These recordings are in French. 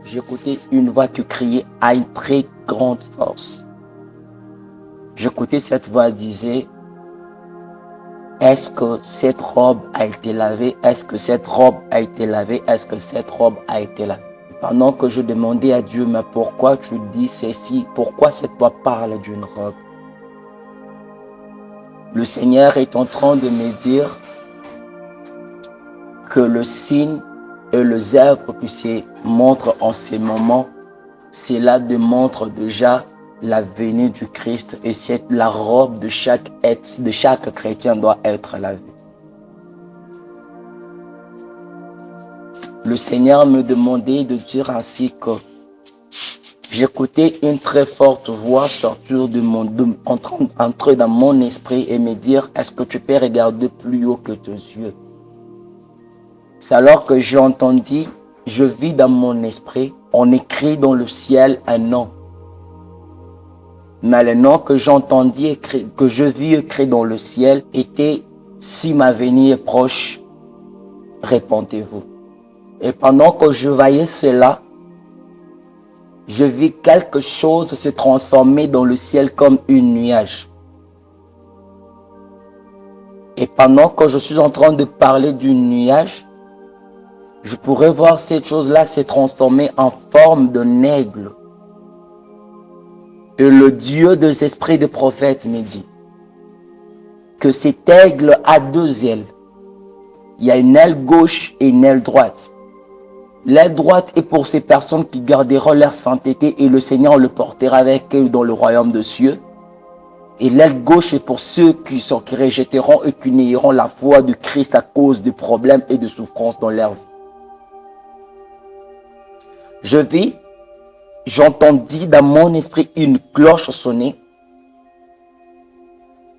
J'écoutais une voix qui criait à une très grande force. J'écoutais cette voix disait, est-ce que cette robe a été lavée? Est-ce que cette robe a été lavée? Est-ce que cette robe a été lavée? Pendant que je demandais à Dieu, mais pourquoi tu dis ceci? Pourquoi cette voix parle d'une robe? Le Seigneur est en train de me dire que le signe et le zèbre qui se montre en ces moments, cela démontre déjà la venue du Christ et la robe de chaque chrétien doit être lavée. Le Seigneur me demandait de dire ainsi que j'écoutais une très forte voix sortir entrer dans mon esprit et me dire, est-ce que tu peux regarder plus haut que tes yeux? C'est alors que j'ai entendu, je vis dans mon esprit, on écrit dans le ciel un nom. Mais le nom que j'entendis, que je vis écrit dans le ciel était, si ma venue est proche, répondez-vous. Et pendant que je voyais cela, je vis quelque chose se transformer dans le ciel comme une nuage. Et pendant que je suis en train de parler d'une nuage, je pourrais voir cette chose-là se transformer en forme d'un aigle. Et le Dieu des esprits de prophètes me dit que cet aigle a deux ailes. Il y a une aile gauche et une aile droite. L'aile droite est pour ces personnes qui garderont leur sainteté et le Seigneur le portera avec eux dans le royaume des cieux. Et l'aile gauche est pour ceux qui rejetteront et qui nieront la foi de Christ à cause de problèmes et de souffrances dans leur vie. J'entendis dans mon esprit une cloche sonner.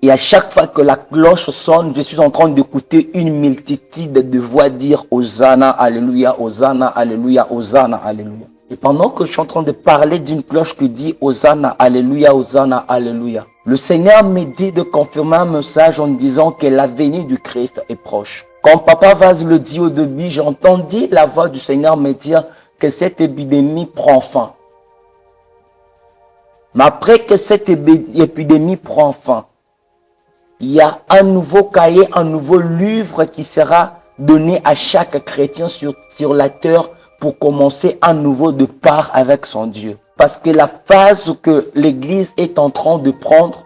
Et à chaque fois que la cloche sonne, je suis en train d'écouter une multitude de voix dire Hosanna, Alléluia, Hosanna, Alléluia, Hosanna, Alléluia. Et pendant que je suis en train de parler d'une cloche qui dit Hosanna, Alléluia, Hosanna, Alléluia, le Seigneur me dit de confirmer un message en disant que la venue du Christ est proche. Quand Papa Vaz le dit au début, j'entendis la voix du Seigneur me dire que cette épidémie prend fin. Mais après que cette épidémie prend fin, il y a un nouveau cahier, un nouveau livre qui sera donné à chaque chrétien sur la terre pour commencer un nouveau départ avec son Dieu. Parce que la phase que l'Église est en train de prendre,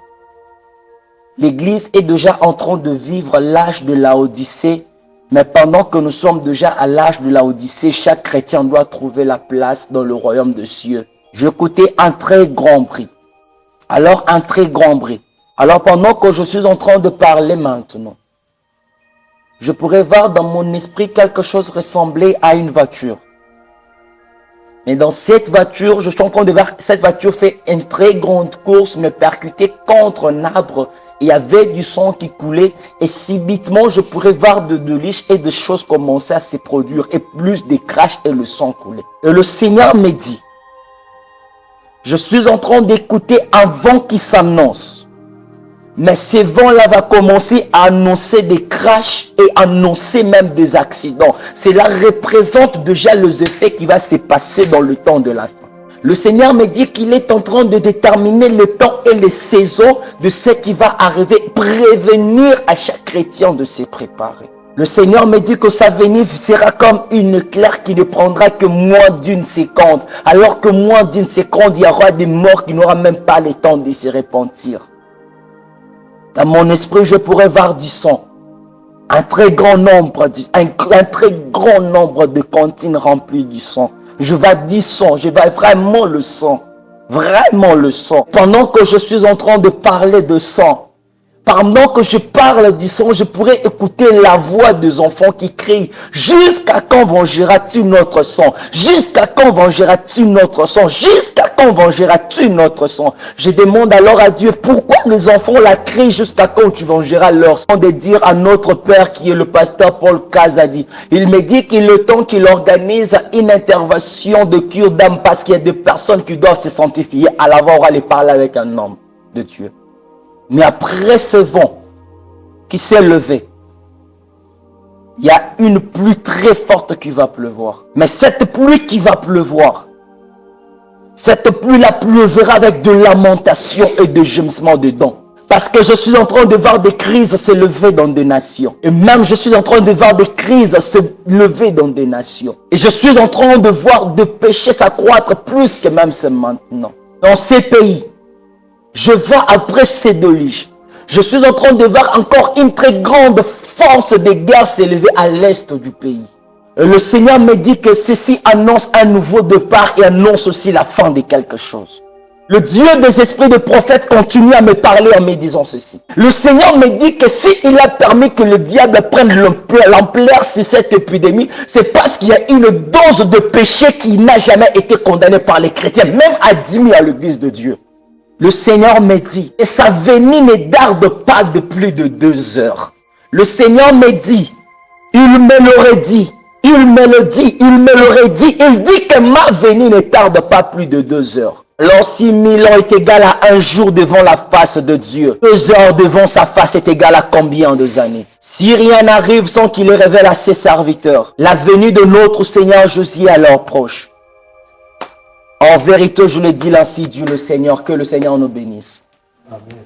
l'Église est déjà en train de vivre l'âge de la Odyssée. Mais pendant que nous sommes déjà à l'âge de la Odyssée, chaque chrétien doit trouver la place dans le royaume des cieux. J'écoutais un très grand bruit. Alors un très grand bruit. Alors pendant que je suis en train de parler maintenant, je pourrais voir dans mon esprit quelque chose ressembler à une voiture. Mais dans cette voiture, je suis en train de voir, cette voiture fait une très grande course, me percuter contre un arbre. Il y avait du sang qui coulait et subitement je pourrais voir de liche et des choses commencer à se produire et plus de crash et le sang coulait. Et le Seigneur me dit, je suis en train d'écouter un vent qui s'annonce. Mais ce vent-là va commencer à annoncer des crashs et annoncer même des accidents. Cela représente déjà les effets qui vont se passer dans le temps de la fin. Le Seigneur me dit qu'il est en train de déterminer le temps et les saisons de ce qui va arriver, prévenir à chaque chrétien de se préparer. Le Seigneur me dit que sa venue sera comme une éclair qui ne prendra que moins d'une seconde. Alors que moins d'une seconde, il y aura des morts qui n'auront même pas le temps de se repentir. Dans mon esprit, je pourrais voir du sang. Un très grand nombre de cantines remplies du sang. Je vois du sang, je vois vraiment le sang. Vraiment le sang. Pendant que je suis en train de parler de sang, pendant que je parle du sang, je pourrais écouter la voix des enfants qui crient « Jusqu'à quand vengeras-tu notre sang? Jusqu'à quand vengeras-tu notre sang? Jusqu'à quand vengeras-tu notre sang ?» Je demande alors à Dieu, pourquoi les enfants la crient « Jusqu'à quand tu vengeras leur sang ?» de dire à notre Père qui est le pasteur Paul Kazadi. Il me dit qu'il est le temps qu'il organise une intervention de cure d'âme parce qu'il y a des personnes qui doivent se sanctifier. À l'avant, on va aller parler avec un homme de Dieu. Mais après ce vent qui s'est levé, il y a une pluie très forte qui va pleuvoir. Mais cette pluie qui va pleuvoir, cette pluie-là pleuvra avec de lamentation et de gémissement dedans. Parce que je suis en train de voir des crises s'élever dans des nations. Et même je suis en train de voir des crises se lever dans des nations. Et je suis en train de voir des péchés s'accroître plus que même c'est maintenant. Dans ces pays, je vois après ces déluges, je suis en train de voir encore une très grande force de guerre s'élever à l'est du pays. Et le Seigneur me dit que ceci annonce un nouveau départ et annonce aussi la fin de quelque chose. Le Dieu des esprits de prophètes continue à me parler en me disant ceci. Le Seigneur me dit que s'il a permis que le diable prenne l'ampleur sur cette épidémie, c'est parce qu'il y a une dose de péché qui n'a jamais été condamnée par les chrétiens, même admis à l'église de Dieu. Le Seigneur me dit, et sa venue ne tarde pas de plus de 2 heures. Le Seigneur me dit, il me l'aurait dit, il me le dit, il me l'aurait dit, il dit que ma venue ne tarde pas plus de 2 heures. Alors 6000 ans est égal à un jour devant la face de Dieu. 2 heures devant sa face est égal à combien de années? Si rien n'arrive sans qu'il le révèle à ses serviteurs, la venue de notre Seigneur Jésus est alors proche. En vérité, je le dis ainsi, Dieu le Seigneur, que le Seigneur nous bénisse. Amen.